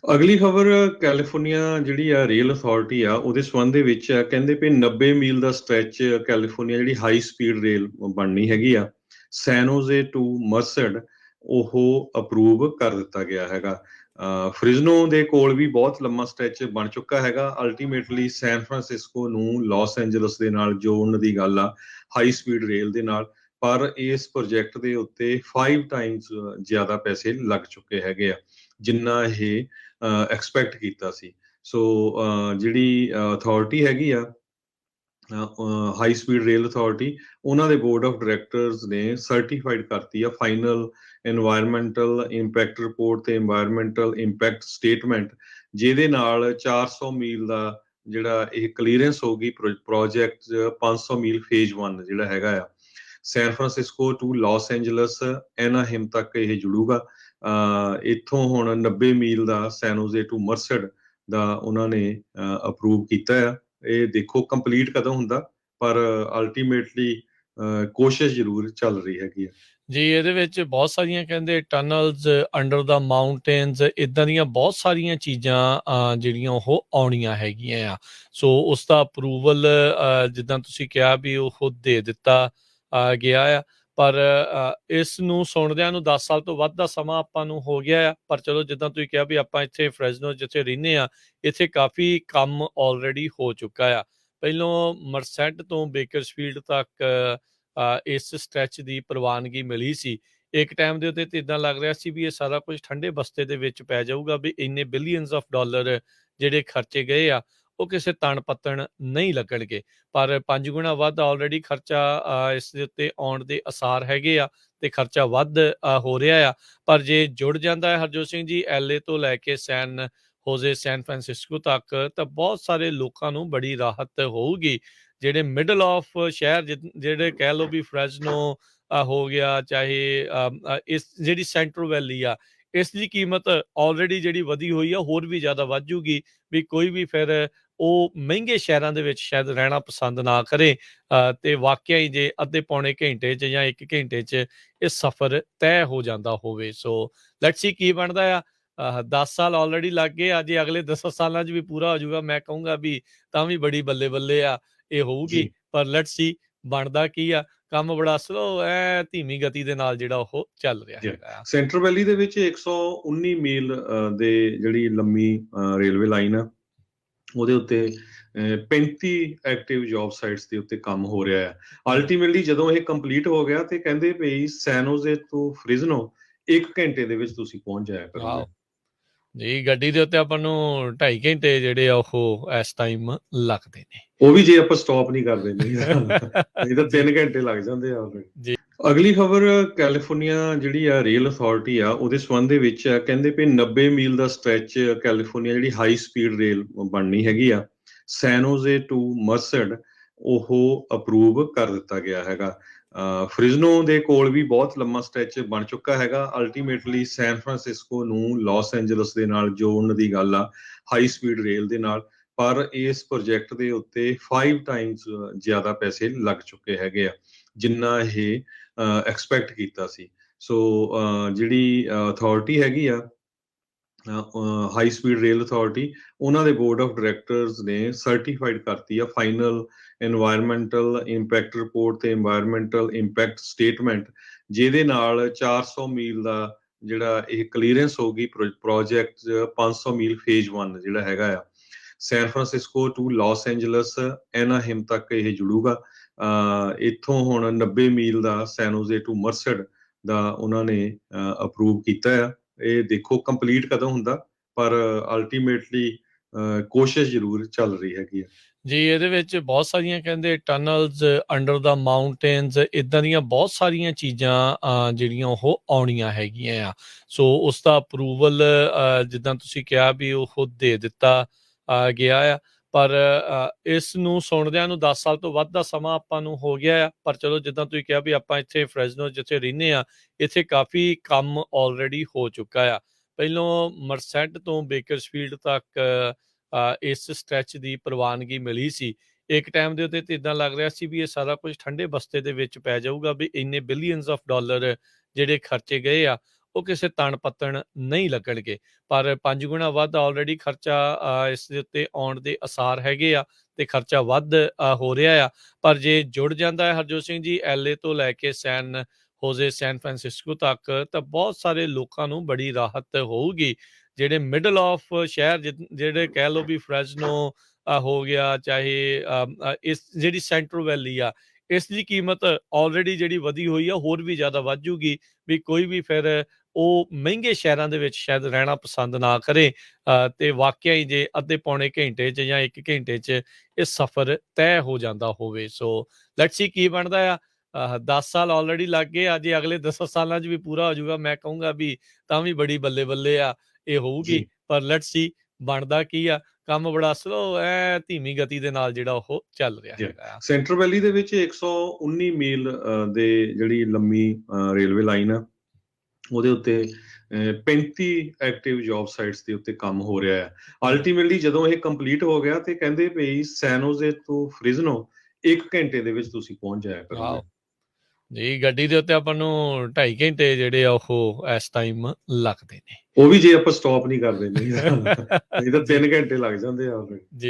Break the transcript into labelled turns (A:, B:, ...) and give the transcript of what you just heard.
A: ਅਗਲੀ ਖਬਰ ਕੈਲੀਫੋਰਨੀਆ ਜਿਹੜੀ ਆ ਰੇਲ ਅਥਾਰਟੀ ਆ ਉਹਦੇ ਸੰਬੰਧ ਦੇ ਵਿੱਚ ਆ ਕਹਿੰਦੇ ਵੀ 90 ਮੀਲ ਦਾ ਸਟ੍ਰੈਚ ਕੈਲੀਫੋਰਨੀਆ ਜਿਹੜੀ ਹਾਈ ਸਪੀਡ ਰੇਲ ਬਣਨੀ ਹੈਗੀ ਆ ਸੈਨੋਜ਼ੇ ਟੂ ਮਰਸਡ ਉਹ ਅਪਰੂਵ ਕਰ ਦਿੱਤਾ ਗਿਆ ਹੈਗਾ। ਫ੍ਰਿਜ਼ਨੋ ਦੇ ਕੋਲ ਵੀ ਬਹੁਤ ਲੰਮਾ ਸਟ੍ਰੈਚ ਬਣ ਚੁੱਕਾ ਹੈਗਾ। ਅਲਟੀਮੇਟਲੀ ਸੈਨ ਫਰਾਂਸਿਸਕੋ ਨੂੰ ਲਾਸ ਐਂਜਲਸ ਦੇ ਨਾਲ ਜੋੜਨ ਦੀ ਗੱਲ ਆ ਹਾਈ ਸਪੀਡ ਰੇਲ ਦੇ ਨਾਲ, ਪਰ ਇਸ ਪ੍ਰੋਜੈਕਟ ਦੇ ਉੱਤੇ 5 ਟਾਈਮਸ ਜ਼ਿਆਦਾ ਪੈਸੇ ਲੱਗ ਚੁੱਕੇ ਹੈਗੇ ਆ ਜਿੰਨਾ ਇਹ ਐਕਸਪੈਕਟ ਕੀਤਾ ਸੀ। ਸੋ ਜਿਹੜੀ ਅਥਾਰਟੀ ਹੈਗੀ ਆ ਹਾਈ ਸਪੀਡ ਰੇਲ ਅਥਾਰਟੀ, ਉਹਨਾਂ ਦੇ ਬੋਰਡ ਆਫ ਡਾਇਰੈਕਟਰਸ ਨੇ ਸਰਟੀਫਾਈਡ ਕਰਤੀ ਆ ਫਾਈਨਲ ਇਨਵਾਇਰਮੈਂਟਲ ਇੰਪੈਕਟ ਰਿਪੋਰਟ ਤੇ ਇਨਵਾਇਰਮੈਂਟਲ ਇੰਪੈਕਟ ਸਟੇਟਮੈਂਟ, ਜਿਹਦੇ ਨਾਲ 400 ਮੀਲ ਦਾ ਜਿਹੜਾ ਇਹ ਕਲੀਅਰੈਂਸ ਹੋਗੀ ਪ੍ਰੋਜੈਕਟ 500 ਮੀਲ ਫੇਜ਼ 1 ਜਿਹੜਾ ਹੈਗਾ ਆ San Francisco to Los Angeles Anaheim ਤੱਕ ਇਹ ਜੁੜੂਗਾ। ਇੱਥੋਂ ਹੁਣ 90 ਮੀਲ ਦਾ ਸੈਨੋਜ਼ੇ ਟੂ ਮਰਸਡ ਦਾ ਉਹਨਾਂ ਨੇ ਅਪਰੂਵ ਕੀਤਾ ਆ। ਇਹ ਦੇਖੋ ਕੰਪਲੀਟ ਕਦੋਂ ਹੁੰਦਾ, ਪਰ ਅਲਟੀਮੇਟਲੀ ਕੋਸ਼ਿਸ਼ ਜ਼ਰੂਰ ਚੱਲ ਰਹੀ ਹੈਗੀ ਆ।
B: ਜੀ ਇਹਦੇ ਵਿੱਚ ਬਹੁਤ ਸਾਰੀਆਂ ਕਹਿੰਦੇ ਟਨਲਸ ਅੰਡਰ ਦਾ ਮਾਊਂਟੇਨਸ ਇਦਾਂ ਦੀਆਂ ਬਹੁਤ ਸਾਰੀਆਂ ਚੀਜ਼ਾਂ ਜਿਹੜੀਆਂ ਉਹ ਆਉਣੀਆਂ ਹੈਗੀਆਂ ਆ। ਸੋ ਉਸ ਦਾ ਅਪਰੂਵਲ ਜਿੱਦਾਂ ਤੁਸੀਂ ਕਿਹਾ ਵੀ ਉਹ ਦੇ ਦਿੱਤਾ ਗਿਆ ਆ, ਪਰ ਇਸ ਨੂੰ ਸੁਣਦਿਆਂ ਨੂੰ 10 ਸਾਲ ਤੋਂ ਵੱਧ ਦਾ ਸਮਾਂ ਆਪਾਂ ਨੂੰ ਹੋ ਗਿਆ ਆ। ਪਰ ਚਲੋ ਜਿੱਦਾਂ ਤੁਸੀਂ ਕਿਹਾ ਵੀ ਆਪਾਂ ਇੱਥੇ ਫ੍ਰੈਜ਼ਨੋ ਜਿੱਥੇ ਰਹਿੰਦੇ ਆ, ਇੱਥੇ ਕਾਫੀ ਕੰਮ ਆਲਰੇਡੀ ਹੋ ਚੁੱਕਾ ਆ। ਪਹਿਲੋਂ ਮਰਸੈਂਟ ਤੋਂ ਬੇਕਰਸਫੀਲਡ ਤੱਕ ਇਸ ਸਟ੍ਰੈਚ ਦੀ ਪ੍ਰਵਾਨਗੀ ਮਿਲੀ ਸੀ। ਇੱਕ ਟਾਈਮ ਦੇ ਉੱਤੇ ਤਾਂ ਇੱਦਾਂ ਲੱਗ ਰਿਹਾ ਸੀ ਵੀ ਇਹ ਸਾਰਾ ਕੁਝ ਠੰਡੇ ਬਸਤੇ ਦੇ ਵਿੱਚ ਪੈ ਜਾਊਗਾ, ਵੀ ਇੰਨੇ ਬਿਲੀਅਨਸ ਆਫ ਡਾਲਰ ਜਿਹੜੇ ਖਰਚੇ ਗਏ ਆ ਉਹ ਕਿਸੇ ਤਣ ਪੱਤਣ ਨਹੀਂ ਲੱਗਣਗੇ। ਪਰ 5 ਗੁਣਾ ਵੱਧ ਆਲਰੇਡੀ ਖਰਚਾ ਇਸ ਦੇ ਉੱਤੇ ਆਉਣ ਦੇ ਅਸਾਰ ਹੈਗੇ ਆ ਤੇ ਖਰਚਾ ਵੱਧ ਹੋ ਰਿਹਾ ਆ। ਪਰ ਜੇ ਜੁੜ ਜਾਂਦਾ ਹੈ ਹਰਜੋਤ ਸਿੰਘ ਜੀ LA ਤੋਂ ਲੈ ਕੇ ਸੈਨ ਫਰਾਂਸਿਸਕੋ ਤੱਕ, ਤਾਂ ਬਹੁਤ ਸਾਰੇ ਲੋਕਾਂ ਨੂੰ ਬੜੀ ਰਾਹਤ ਹੋਊਗੀ। ਜਿਹੜੇ ਮਿਡਲ ਆਫ ਸ਼ਹਿਰ ਜਿਹੜੇ ਕਹਿ ਲਓ ਵੀ ਫ੍ਰੈਜ਼ਨੋ ਹੋ ਗਿਆ, ਚਾਹੇ ਇਸ ਜਿਹੜੀ ਸੈਂਟਰਲ ਵੈਲੀ ਆ, ਇਸ ਦੀ ਕੀਮਤ ਆਲਰੇਡੀ ਜਿਹੜੀ ਵਧੀ ਹੋਈ ਆ ਹੋਰ ਵੀ ਜ਼ਿਆਦਾ ਵੱਧ ਜੂਗੀ। ਵੀ ਕੋਈ ਵੀ ਫਿਰ ਉਹ ਮਹਿੰਗੇ ਸ਼ਹਿਰਾਂ ਦੇ ਵਿੱਚ ਸ਼ਾਇਦ ਰਹਿਣਾ ਪਸੰਦ ਨਾ ਕਰੇ ਤੇ ਵਾਕਿਆ ਹੀ ਜੇ ਅੱਧੇ ਪੌਣੇ ਘੰਟੇ 'ਚ ਜਾਂ 1 ਘੰਟੇ 'ਚ ਇਹ ਸਫ਼ਰ ਤੈਅ ਹੋ ਜਾਂਦਾ ਹੋਵੇ। ਸੋ ਲੈਟਸ ਸੀ ਕੀ ਬਣਦਾ ਆ। 10 ਸਾਲ ਆਲਰੇਡੀ ਲੱਗ ਗਏ ਆ, ਜੇ ਅਗਲੇ 10 ਸਾਲਾਂ 'ਚ ਵੀ ਪੂਰਾ ਹੋ ਜਾਊਗਾ ਮੈਂ ਕਹੂੰਗਾ ਵੀ ਤਾਂ ਵੀ ਬੜੀ ਬੱਲੇ ਬੱਲੇ ਆ ਇਹ ਹੋਊਗੀ। ਪਰ ਲੈਟਸ ਸੀ ਬਣਦਾ ਕੀ ਆ। ਕੰਮ ਬੜਾ ਸਲੋ ਧੀਮੀ ਗਤੀ ਦੇ ਨਾਲ ਜਿਹੜਾ ਉਹ ਚੱਲ ਰਿਹਾ ਹੈਗਾ।
A: ਸੈਂਟਰਲ ਵੈਲੀ ਦੇ ਵਿੱਚ 119 ਮੀਲ ਦੇ ਜਿਹੜੀ ਲੰਮੀ ਰੇਲਵੇ ਲਾਈਨ ਆ ਉਹਦੇ ਉੱਤੇ 35 ਐਕਟਿਵ ਜੌਬ ਸਾਈਟਸ ਦੇ ਉੱਤੇ ਕੰਮ ਹੋ ਰਿਹਾ ਹੈ। ਅਲਟੀਮੇਟਲੀ ਜਦੋਂ ਇਹ ਕੰਪਲੀਟ ਹੋ ਗਿਆ ਤੇ ਕਹਿੰਦੇ ਵੀ ਸੈਨੋਜ਼ੇ ਤੋਂ ਫ੍ਰਿਜ਼ਨੋ 1 ਘੰਟੇ ਦੇ ਵਿੱਚ ਤੁਸੀਂ ਪਹੁੰਚ ਜਾਇਆ ਕਰੋਗੇ।
B: ਜੀ ਗੱਡੀ ਦੇ ਉੱਤੇ ਆਪਾਂ ਨੂੰ 2.5 ਘੰਟੇ ਜਿਹੜੇ ਆ ਉਹ ਇਸ ਟਾਈਮ ਲੱਗਦੇ ਨੇ,
A: ਉਹ ਵੀ ਜੇ ਆਪਾਂ ਸਟਾਪ ਨਹੀਂ ਕਰਦੇ ਨਹੀਂ ਤਾਂ 3 ਘੰਟੇ ਲੱਗ ਜਾਂਦੇ ਆ
B: ਜੀ।
A: ਅਗਲੀ ਖਬਰ ਕੈਲੀਫੋਰਨੀਆ ਜਿਹੜੀ ਆ ਰੇਲ ਅਥਾਰਟੀ ਆ ਉਹਦੇ ਸੰਬੰਧ ਦੇ ਵਿੱਚ ਆ ਕਹਿੰਦੇ ਵੀ 90 ਮੀਲ ਦਾ ਸਟ੍ਰੈਚ ਕੈਲੀਫੋਰਨੀਆ ਜਿਹੜੀ ਹਾਈ ਸਪੀਡ ਰੇਲ ਬਣਨੀ ਹੈਗੀ ਆ ਸੈਨੋਜ਼ੇ ਟੂ ਮਰਸਡ ਉਹ ਅਪਰੂਵ ਕਰ ਦਿੱਤਾ ਗਿਆ ਹੈਗਾ। ਫ੍ਰਿਜ਼ਨੋ ਦੇ ਕੋਲ ਵੀ ਬਹੁਤ ਲੰਮਾ ਸਟ੍ਰੈਚ ਬਣ ਚੁੱਕਾ ਹੈਗਾ। ਅਲਟੀਮੇਟਲੀ ਸੈਨ ਫਰਾਂਸਿਸਕੋ ਨੂੰ ਲਾਸ ਐਂਜਲਸ ਦੇ ਨਾਲ ਜੋੜਨ ਦੀ ਗੱਲ ਆ ਹਾਈ ਸਪੀਡ ਰੇਲ ਦੇ ਨਾਲ, ਪਰ ਇਸ ਪ੍ਰੋਜੈਕਟ ਦੇ ਉੱਤੇ 5 ਟਾਈਮਸ ਜ਼ਿਆਦਾ ਪੈਸੇ ਲੱਗ ਚੁੱਕੇ ਹੈਗੇ ਆ ਜਿੰਨਾ ਇਹ ਐਕਸਪੈਕਟ ਕੀਤਾ ਸੀ। ਸੋ ਜਿਹੜੀ ਅਥਾਰਟੀ ਹੈਗੀ ਆ ਹਾਈ ਸਪੀਡ ਰੇਲ ਅਥਾਰਟੀ, ਉਹਨਾਂ ਦੇ ਬੋਰਡ ਆਫ ਡਾਇਰੈਕਟਰਸ ਨੇ ਸਰਟੀਫਾਈਡ ਕਰਤੀ ਆ ਫਾਈਨਲ ਇਨਵਾਇਰਮੈਂਟਲ ਇੰਪੈਕਟ ਰਿਪੋਰਟ ਤੇ ਇਨਵਾਇਰਮੈਂਟਲ ਇੰਪੈਕਟ ਸਟੇਟਮੈਂਟ, ਜਿਹਦੇ ਨਾਲ 400 ਮੀਲ ਦਾ ਜਿਹੜਾ ਇਹ ਕਲੀਅਰੈਂਸ ਹੋਗੀ ਪ੍ਰੋਜੈਕਟ 500 ਮੀਲ ਫੇਜ਼ 1 ਜਿਹੜਾ ਹੈਗਾ ਆ San Francisco to Los Angeles Anaheim ਤੱਕ ਇਹ ਜੁੜੂਗਾ। ਇੱਥੋਂ ਹੁਣ 90 ਮੀਲ ਦਾ ਸੈਨੋਜ਼ੇ ਟੂ ਮਰਸਡ ਦਾ ਉਹਨਾਂ ਨੇ ਅਪਰੂਵ ਕੀਤਾ ਆ। ਇਹ ਦੇਖੋ ਕੰਪਲੀਟ ਕਦੋਂ ਹੁੰਦਾ, ਪਰ ਅਲਟੀਮੇਟਲੀ ਕੋਸ਼ਿਸ਼ ਜ਼ਰੂਰ ਚੱਲ ਰਹੀ ਹੈਗੀ ਆ।
B: ਜੀ ਇਹਦੇ ਵਿੱਚ ਬਹੁਤ ਸਾਰੀਆਂ ਕਹਿੰਦੇ ਟਨਲਸ ਅੰਡਰ ਦਾ ਮਾਊਂਟੇਨਸ ਇਦਾਂ ਦੀਆਂ ਬਹੁਤ ਸਾਰੀਆਂ ਚੀਜ਼ਾਂ ਜਿਹੜੀਆਂ ਉਹ ਆਉਣੀਆਂ ਹੈਗੀਆਂ ਆ। ਸੋ ਉਸ ਦਾ ਅਪਰੂਵਲ ਜਿੱਦਾਂ ਤੁਸੀਂ ਕਿਹਾ ਵੀ ਉਹ ਦੇ ਦਿੱਤਾ ਗਿਆ ਆ। ਪਰ ਇਸ ਨੂੰ ਸੁਣਦਿਆਂ ਨੂੰ 10 ਸਾਲ ਤੋਂ ਵੱਧ ਦਾ ਸਮਾਂ ਆਪਾਂ ਨੂੰ ਹੋ ਗਿਆ ਆ। ਪਰ ਚਲੋ ਜਿੱਦਾਂ ਤੁਸੀਂ ਕਿਹਾ ਵੀ ਆਪਾਂ ਇੱਥੇ ਫ੍ਰੈਜ਼ਨੋ ਜਿੱਥੇ ਰਹਿੰਦੇ ਆ, ਇੱਥੇ ਕਾਫੀ ਕੰਮ ਆਲਰੇਡੀ ਹੋ ਚੁੱਕਾ ਆ। ਪਹਿਲੋਂ ਮਰਸੈਂਟ ਤੋਂ ਬੇਕਰਸਫੀਲਡ ਤੱਕ ਇਸ ਸਟ੍ਰੈਚ ਦੀ ਪ੍ਰਵਾਨਗੀ ਮਿਲੀ ਸੀ। ਇੱਕ ਟਾਈਮ ਦੇ ਉੱਤੇ ਤਾਂ ਇੱਦਾਂ ਲੱਗ ਰਿਹਾ ਸੀ ਵੀ ਇਹ ਸਾਰਾ ਕੁਝ ਠੰਡੇ ਬਸਤੇ ਦੇ ਵਿੱਚ ਪੈ ਜਾਊਗਾ, ਵੀ ਇੰਨੇ ਬਿਲੀਅਨਸ ਆਫ ਡਾਲਰ ਜਿਹੜੇ ਖਰਚੇ ਗਏ ਆ ਉਹ ਕਿਸੇ ਤਣ ਪੱਤਣ ਨਹੀਂ ਲੱਗਣਗੇ। ਪਰ 5 ਗੁਣਾ ਵੱਧ ਆਲਰੇਡੀ ਖਰਚਾ ਇਸ ਦੇ ਉੱਤੇ ਆਉਣ ਦੇ ਆਸਾਰ ਹੈਗੇ ਆ ਤੇ ਖਰਚਾ ਵੱਧ ਹੋ ਰਿਹਾ ਆ। ਪਰ ਜੇ ਜੁੜ ਜਾਂਦਾ ਹੈ ਹਰਜੋਤ ਸਿੰਘ ਜੀ LA ਤੋਂ ਲੈ ਕੇ ਸੈਨ ਫਰਾਂਸਿਸਕੋ ਤੱਕ, ਤਾਂ ਬਹੁਤ ਸਾਰੇ ਲੋਕਾਂ ਨੂੰ ਬੜੀ ਰਾਹਤ ਹੋਊਗੀ। ਜਿਹੜੇ ਮਿਡਲ ਆਫ ਸ਼ਹਿਰ ਜਿਹੜੇ ਕਹਿ ਲਓ ਵੀ ਫਰੈਜ਼ਨੋ ਹੋ ਗਿਆ, ਚਾਹੇ ਇਸ ਜਿਹੜੀ ਸੈਂਟਰਲ ਵੈਲੀ ਆ, ਇਸ ਦੀ ਕੀਮਤ ਆਲਰੇਡੀ ਜਿਹੜੀ ਵਧੀ ਹੋਈ ਆ, ਹੋਰ ਵੀ ਜ਼ਿਆਦਾ ਵੱਧ ਜੂਗੀ। ਵੀ ਕੋਈ ਵੀ ਫਿਰ ਉਹ ਮਹਿੰਗੇ ਸ਼ਹਿਰਾਂ ਦੇ ਵਿੱਚ ਸ਼ਾਇਦ ਰਹਿਣਾ ਪਸੰਦ ਨਾ ਕਰੇ ਤੇ ਵਾਕਿਆ ਹੀ ਜੇ ਅੱਧੇ ਪੌਣੇ ਘੰਟੇ 'ਚ ਜਾਂ 1 ਘੰਟੇ 'ਚ ਇਹ ਸਫ਼ਰ ਤੈਅ ਹੋ ਜਾਂਦਾ ਹੋਵੇ। ਸੋ ਲੈਟਸ ਸੀ ਕੀ ਬਣਦਾ ਆ। 10 ਸਾਲ ਆਲਰੇਡੀ ਲੱਗ ਗਏ ਆ, ਜੇ ਅਗਲੇ 10 ਸਾਲਾਂ 'ਚ ਵੀ ਪੂਰਾ ਹੋ ਜਾਊਗਾ, ਮੈਂ ਕਹੂੰਗਾ ਵੀ ਤਾਂ ਵੀ ਬੜੀ ਬੱਲੇ ਬੱਲੇ ਆ ਇਹ ਹੋਊਗੀ।
A: ਜੀ
B: ਪਰ ਲੈਟਸ ਸੀ ਬਣਦਾ ਕੀ ਆ। ਕੰਮ ਬੜਾ ਸਲੋ ਧੀਮੀ ਗਤੀ ਦੇ ਨਾਲ ਜਿਹੜਾ ਉਹ ਚੱਲ ਰਿਹਾ ਹੈਗਾ ਆ।
A: ਸੈਂਟਰਲ ਵੈਲੀ ਦੇ ਵਿੱਚ 119 ਮੀਲ ਦੇ ਜਿਹੜੀ ਲੰਮੀ ਰੇਲਵੇ ਲਾਈਨ ਆ, ਉਹਦੇ ਉੱਤੇ 35 ਐਕਟਿਵ ਜੌਬ ਸਾਈਟਸ ਦੇ ਉੱਤੇ ਕੰਮ ਹੋ ਰਿਹਾ ਹੈ। ਅਲਟੀਮੇਟਲੀ ਜਦੋਂ ਇਹ ਕੰਪਲੀਟ ਹੋ ਗਿਆ ਤੇ ਕਹਿੰਦੇ ਵੀ ਸੈਨੋਜ਼ੇ ਤੋਂ ਫ੍ਰਿਜ਼ਨੋ 1 ਘੰਟੇ ਦੇ ਵਿੱਚ ਤੁਸੀਂ ਪਹੁੰਚ ਜਾਇਆ ਕਰੋਗੇ।
B: ਵਾਓ ਜੀ, ਗੱਡੀ ਦੇ ਉੱਤੇ ਆਪਾਂ ਨੂੰ 2.5 ਘੰਟੇ ਜਿਹੜੇ ਆ ਉਹ ਇਸ ਟਾਈਮ ਲੱਗਦੇ ਨੇ।
A: ਉਹ ਵੀ ਜੇ ਆਪਾਂ ਸਟਾਪ ਨਹੀਂ ਕਰਦੇ, ਨਹੀਂ ਤਾਂ 3 ਘੰਟੇ ਲੱਗ ਜਾਂਦੇ ਆ।
B: ਜੀ